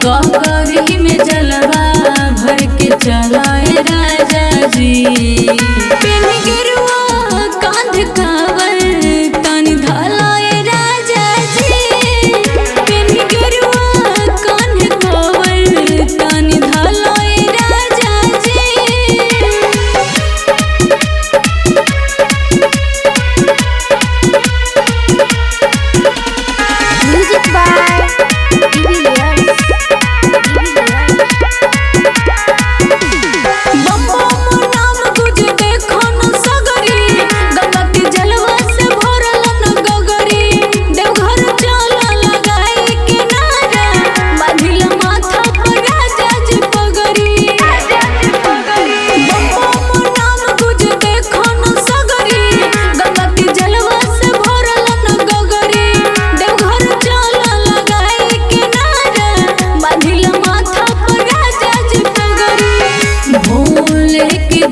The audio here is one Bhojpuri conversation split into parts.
गगरी में जलवा भर के चलाए राजा जी। पेन गिरुआ कांध कावर तन धलाए राजा जी। पेन गिरुआ कांध कावर तन धलाए राजा जी। म्यूजिक बाय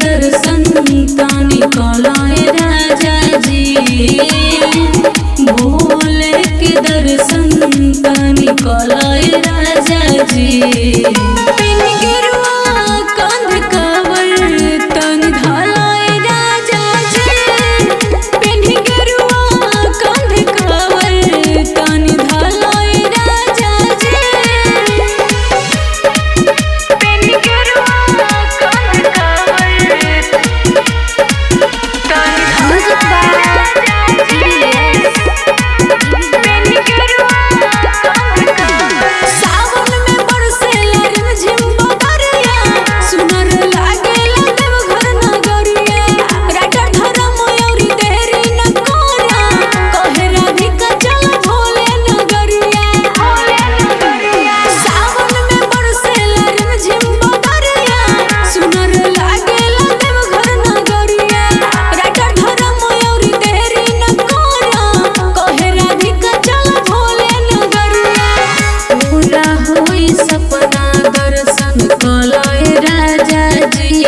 दर्शन तानी कलाए राजा जी। भोले के दर्शन तानी कलाए राजा जी। पेन गिरुआ कांध कावर तन धलाए राजा जी। पेन गिरुआ कांध कावर तन धलाए राजा जी। पेन गिरुआ कांध सपना दर्शन कलाए राजा जी।